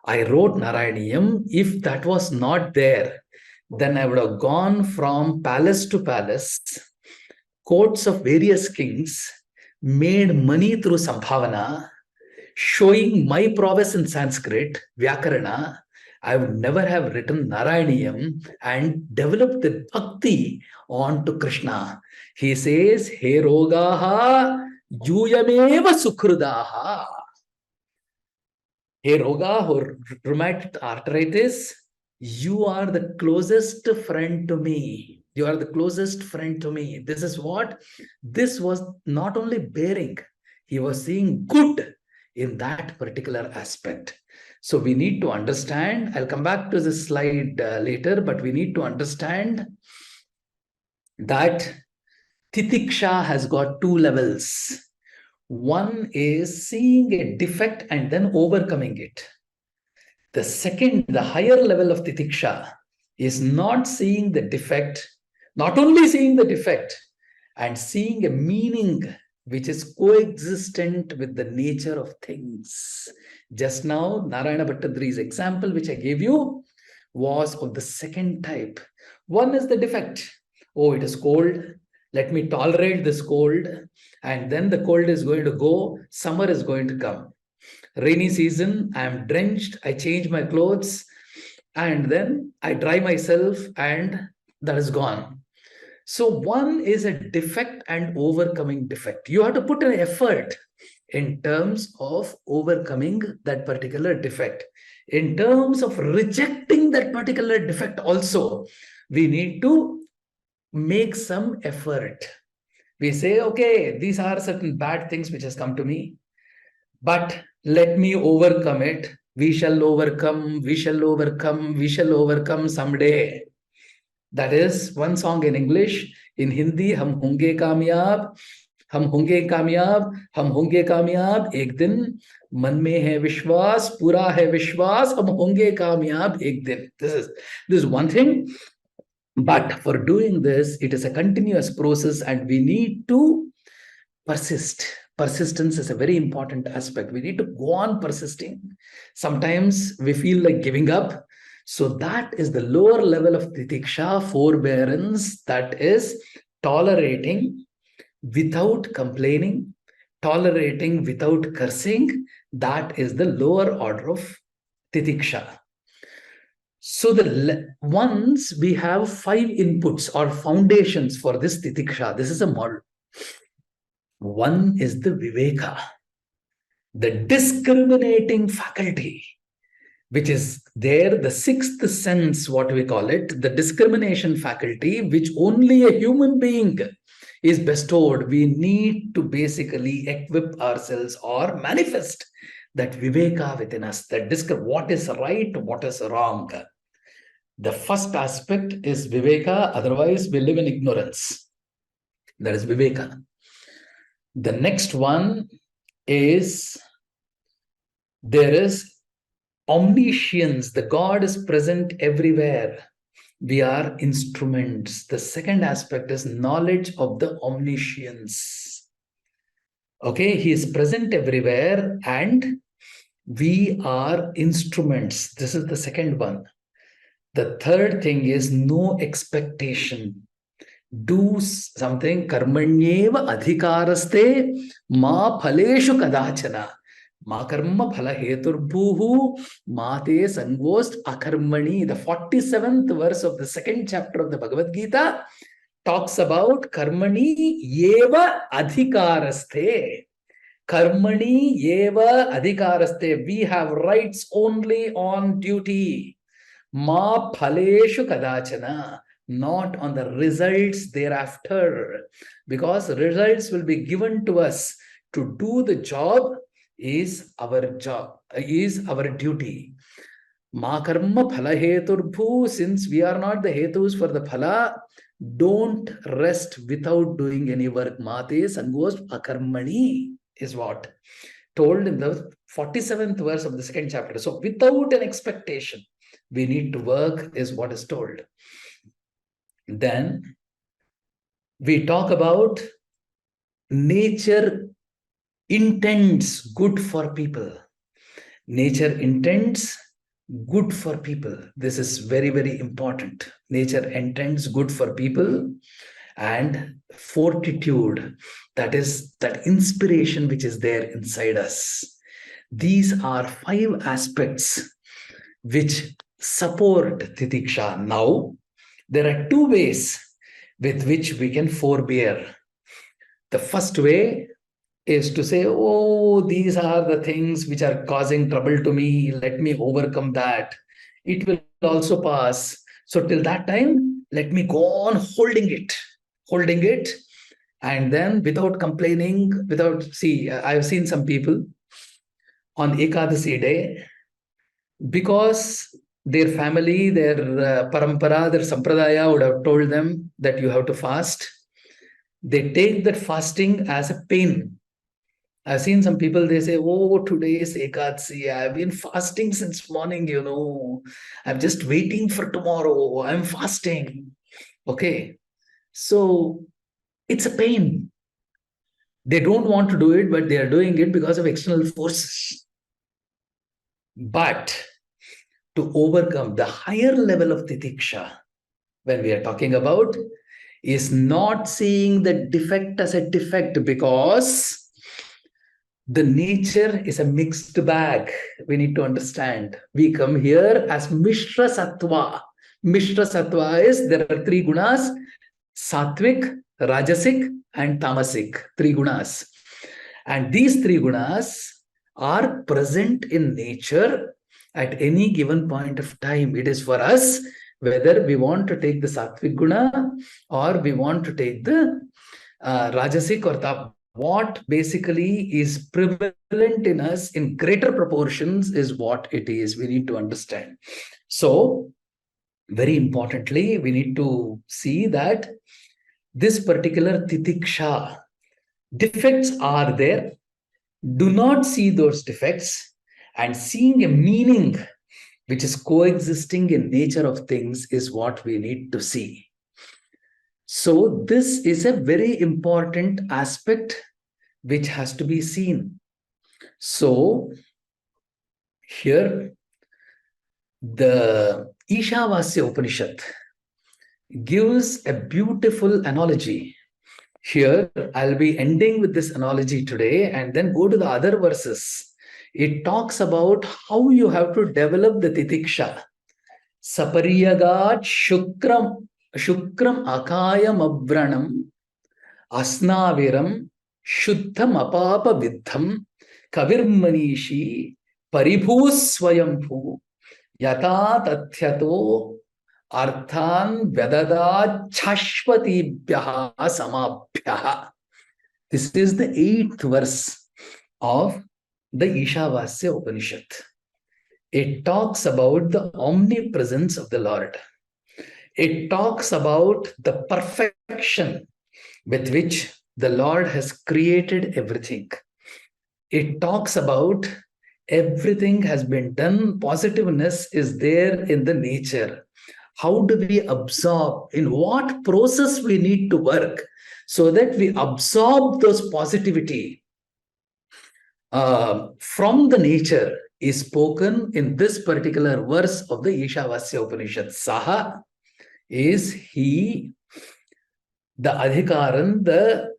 I wrote Narayaniyam. If that was not there, then I would have gone from palace to palace, courts of various kings, made money through Sambhavana, showing my prowess in Sanskrit, Vyakarana. I would never have written Narayaniyam and developed the bhakti onto Krishna. He says, He rogaha yuyameva sukhrudaha. Hey Roga, or rheumatoid arthritis, you are the closest friend to me. You are the closest friend to me. This is what this was not only bearing, he was seeing good in that particular aspect. So we need to understand, I'll come back to this slide later, but we need to understand that Titiksha has got two levels. One is seeing a defect and then overcoming it. The second, the higher level of titiksha is not seeing the defect, not only seeing the defect and seeing a meaning which is coexistent with the nature of things. Just now, Narayana Bhattadri's example, which I gave you, was of the second type. One is the defect. Oh, it is cold. Let me tolerate this cold. And then the cold is going to go. Summer is going to come. Rainy season, I am drenched. I change my clothes. And then I dry myself and that is gone. So one is a defect and overcoming defect. You have to put an effort in terms of overcoming that particular defect. In terms of rejecting that particular defect also, we need to make some effort. We say, okay, these are certain bad things which has come to me, but let me overcome it. We shall overcome, we shall overcome, we shall overcome someday. That is one song in English. In Hindi, hum honge kamyab, हम होंगे कामयाब, हम होंगे कामयाब एक दिन, मन में है विश्वास, पूरा है विश्वास, हम होंगे कामयाब एक दिन. This is one thing. But for doing this, it is a continuous process and we need to persist. Persistence is a very important aspect. We need to go on persisting. Sometimes we feel like giving up. So that is the lower level of titiksha, forbearance, that is tolerating without complaining, tolerating without cursing. That is the lower order of titiksha. So once we have 5 inputs or foundations for this titiksha, this is a model. One is the viveka, the discriminating faculty, which is there, the sixth sense, what we call it, the discrimination faculty, which only a human being is bestowed. We need to basically equip ourselves or manifest that viveka within us, that what is right, what is wrong. The first aspect is viveka, otherwise we live in ignorance. That is viveka. The next one is, there is omniscience. The God is present everywhere. We are instruments. The second aspect is knowledge of the omniscience. Okay, he is present everywhere and we are instruments. This is the second one. The third thing is no expectation. Do something. Karmanyeva adhikaraste ma phaleshu kadachana. Ma karma phala heturbhuhu ma te sangost akarmani. The 47th verse of the second chapter of the Bhagavad Gita talks about karmani yeva adhikaraste. Karmani yeva adhikaraste. We have rights only on duty. Ma phaleshu kadachana. Not on the results thereafter, because results will be given to us. To do the job is our job, is our duty. Ma karma phala heturbhu, since we are not the hetus for the phala, don't rest without doing any work. Mate sangos akarmani is what told in the 47th verse of the second chapter. So without an expectation, we need to work is what is told. Then we talk about nature intends good for people. Nature intends good for people. This is very, very important. Nature intends good for people, and fortitude, that is that inspiration which is there inside us. These are 5 aspects which support titiksha. Now, there are 2 ways with which we can forbear. The first way is to say, oh, these are the things which are causing trouble to me. Let me overcome that. It will also pass. So till that time, let me go on holding it. And then without complaining, I've seen some people on Ekadasi day, because their family, their parampara, their sampradaya would have told them that you have to fast. They take that fasting as a pain. I've seen some people, they say, oh, today is Ekadasi. I've been fasting since morning, I'm just waiting for tomorrow. I'm fasting. Okay. So it's a pain. They don't want to do it, but they are doing it because of external forces. But to overcome the higher level of titiksha, when we are talking about, is not seeing the defect as a defect, because the nature is a mixed bag. We need to understand. We come here as Mishra Sattva. Mishra Sattva is, there are 3 gunas: Sattvic, Rajasic, and Tamasic. 3 gunas. And these 3 gunas are present in nature at any given point of time. It is for us whether we want to take the Sattvic guna or we want to take the Rajasic or what basically is prevalent in us in greater proportions is what it is. We need to understand. So, very importantly, we need to see that this particular titiksha, defects are there. Do not see those defects, and seeing a meaning which is coexisting in nature of things is what we need to see. So this is a very important aspect which has to be seen. So here, the Ishavasya Upanishad gives a beautiful analogy. Here, I'll be ending with this analogy today and then go to the other verses. It talks about how you have to develop the titiksha. Sapariyagat shukram akayam abranam asnaviram shuddham apapa vidham kavirmanishi paribhus swayambhu yata tathyato arthan vyadada chashvatibhyaha samabhyaha. This is the 8th verse of the Ishavasya Upanishad. It talks about the omnipresence of the Lord. It talks about the perfection with which the Lord has created everything. It talks about everything has been done. Positiveness is there in the nature. How do we absorb? In what process we need to work so that we absorb those positivity from the nature is spoken in this particular verse of the Ishavasya Upanishad. Saha is he, the Adhikaran, the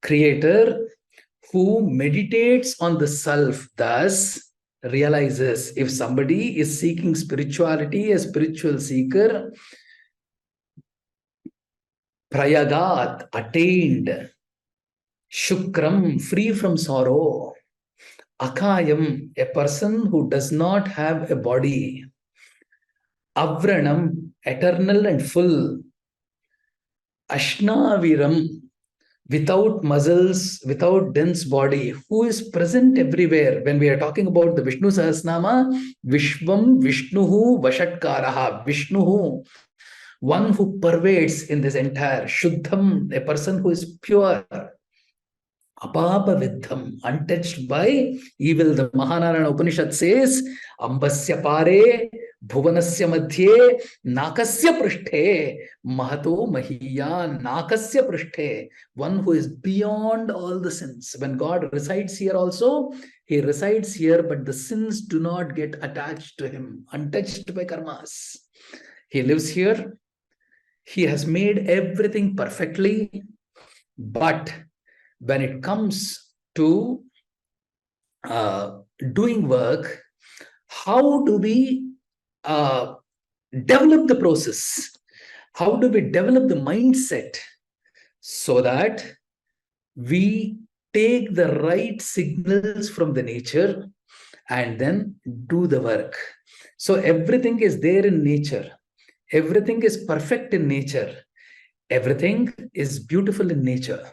creator, who meditates on the self, thus realizes. If somebody is seeking spirituality, a spiritual seeker, prayagat, attained, shukram, free from sorrow, akayam, a person who does not have a body, avranam, eternal and full, ashnaviram, without muscles, without dense body, who is present everywhere. When we are talking about the Vishnu Sahasranama, Vishvam Vishnuhu Vashatkaraha, Vishnuhu, one who pervades in this entire Shuddham, a person who is pure, Apapa Vidham, untouched by evil. The Mahanarayana Upanishad says, Ambasya Pare, Bhuvanasya Madhye, Nakasya Prishthe, Mahato Mahiya, Nakasya Prishthe, one who is beyond all the sins. When God resides here also, he resides here, but the sins do not get attached to him, untouched by karmas. He lives here. He has made everything perfectly, but when it comes to doing work, how do we develop the process? How do we develop the mindset so that we take the right signals from the nature and then do the work? So everything is there in nature. Everything is perfect in nature. Everything is beautiful in nature.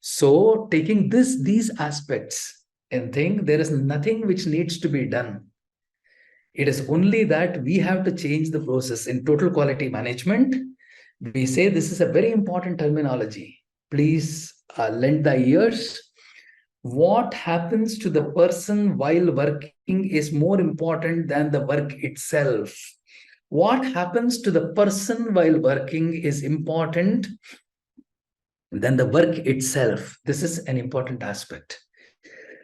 So taking these aspects and think there is nothing which needs to be done. It is only that we have to change the process. In total quality management, we say this is a very important terminology. Please lend the ears. What happens to the person while working is more important than the work itself. What happens to the person while working is important than the work itself. This is an important aspect.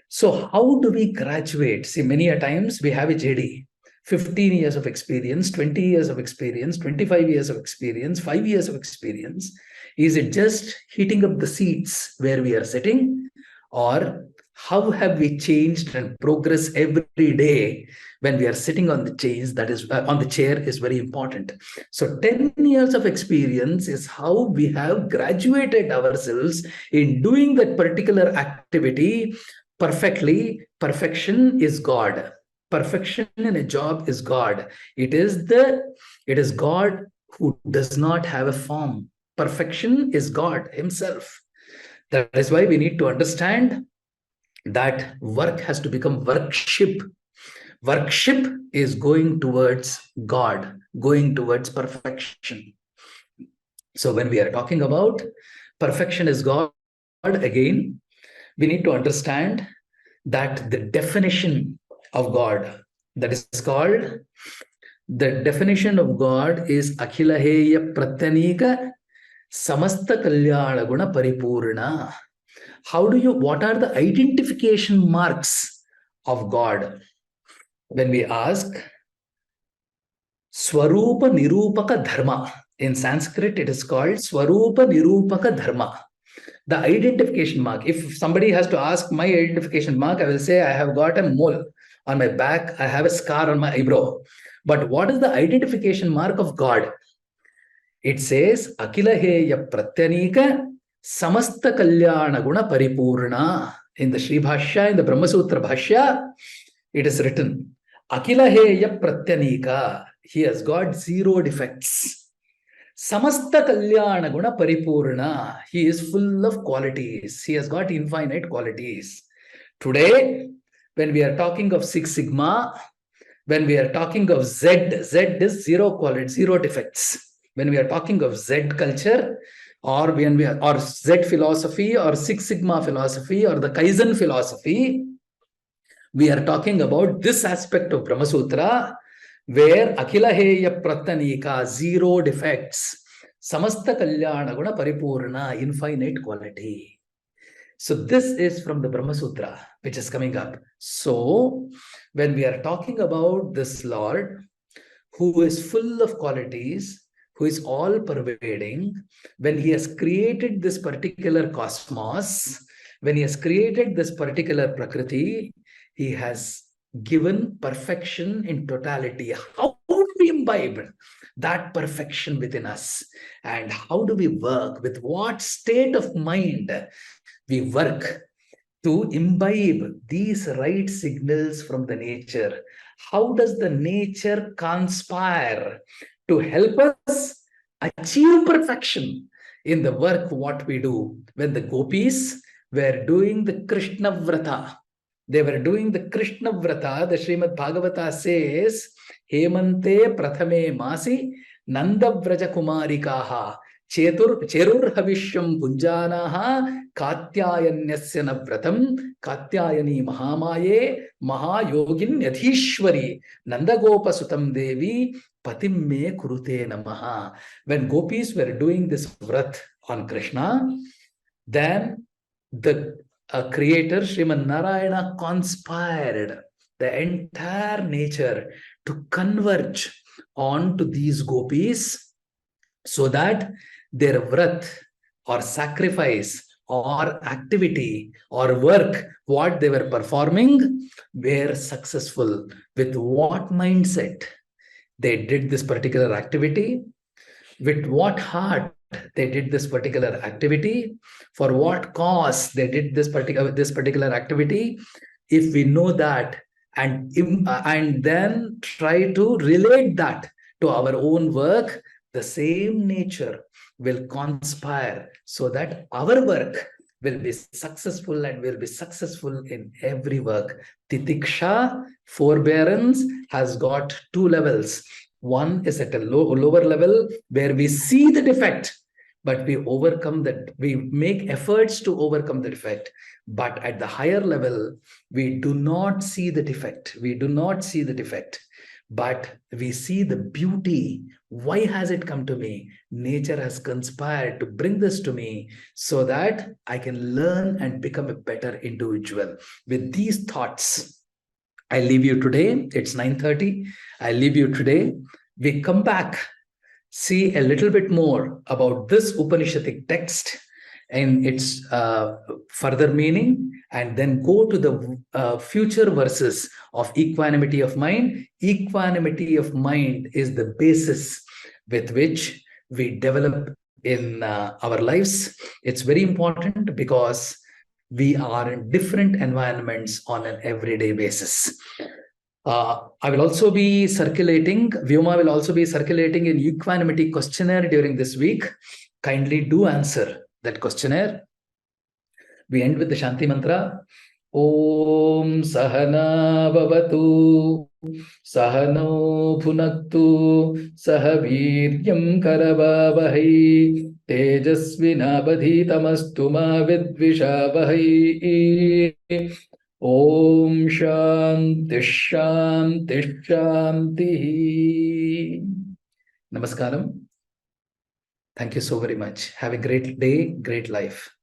So how do we graduate? See, many a times we have a JD, 15 years of experience, 20 years of experience, 25 years of experience, 5 years of experience. Is it just heating up the seats where we are sitting? Or how have we changed and progress every day when we are sitting on the chains? That is on the chair is very important. So 10 years of experience is how we have graduated ourselves in doing that particular activity perfectly. Perfection is God. Perfection in a job is God. It is God who does not have a form. Perfection is God himself. That is why we need to understand that work has to become workship. Workship is going towards God, going towards perfection. So when we are talking about perfection is God, again, we need to understand that the definition of God, that is called, the definition of God is Akhilaheya Pratyanika Samasta Kalyana Guna Paripurna. What are the identification marks of God? When we ask Swarupa Nirupaka Dharma, in Sanskrit it is called Swarupa Nirupaka Dharma. The identification mark. If somebody has to ask my identification mark, I will say I have got a mole on my back, I have a scar on my eyebrow. But what is the identification mark of God? It says Akilaheya Pratyanika Samasta Kalyana Guna Paripurna. In the Sri Bhashya, in the Brahma Sutra Bhashya, it is written Akilaheya Pratyanika. He has got 0 defects. Samasta Kalyana Guna Paripurna. He is full of qualities. He has got infinite qualities. Today, when we are talking of Six Sigma, when we are talking of Z, Z is 0 quality, 0 defects. When we are talking of Z culture, or when we are, or Z philosophy, or Six Sigma philosophy, or the Kaizen philosophy, we are talking about this aspect of Brahma Sutra, where Akhilaheya Pratyanika, 0 defects, Samasta Kalyana Guna Paripurna, infinite quality. So this is from the Brahma Sutra, which is coming up. So when we are talking about this Lord, who is full of qualities, who is all pervading, when he has created this particular cosmos, when he has created this particular Prakriti, he has given perfection in totality. How do we imbibe that perfection within us? And how do we work? With what state of mind we work to imbibe these right signals from the nature? How does the nature conspire to help us achieve perfection in the work what we do. When the gopis were doing the Krishna Vrata, they were doing the Krishna Vrata, the Srimad Bhagavata says, Hemante Prathame Masi Nanda Vraja Kumarikaha Cherur Havishyam Punjanaha Katyayanyasya Navratam Katyayani Mahamaye Mahayogin Yadhishwari Nandagopa Sutam Devi Patim Me Kurute Namaha. When gopis were doing this vrat on Krishna, then the creator Sriman Narayana conspired the entire nature to converge onto these gopis so that their vrat or sacrifice or activity or work, what they were performing, were successful. With what mindset they did this particular activity, with what heart they did this particular activity, for what cause they did this particular activity. If we know that and then try to relate that to our own work, the same nature will conspire so that our work will be successful and will be successful in every work. Titiksha, forbearance, has got two levels. One is at a lower level where we see the defect, but we overcome that. We make efforts to overcome the defect. But at the higher level, we do not see the defect. We do not see the defect, but we see the beauty. Why has it come to me? Nature has conspired to bring this to me so that I can learn and become a better individual. With these thoughts, I leave you today. It's 9:30. I leave you today. We come back, see a little bit more about this Upanishadic text and its further meaning, and then go to the future verses of equanimity of mind. Equanimity of mind is the basis with which we develop in our lives. It's very important because we are in different environments on an everyday basis. I will also be circulating, Vyoma will also be circulating an equanimity questionnaire during this week. Kindly do answer that questionnaire. We end with the Shanti mantra. Om Sahana Bhavatu Sahano Bhunaktu Sahaviryam Karavavahai Tejasvinabadhitamastu ma vidvishavahai. Om Shanti Shanti Shanti. Namaskaram. Thank you so very much. Have a great day, great life.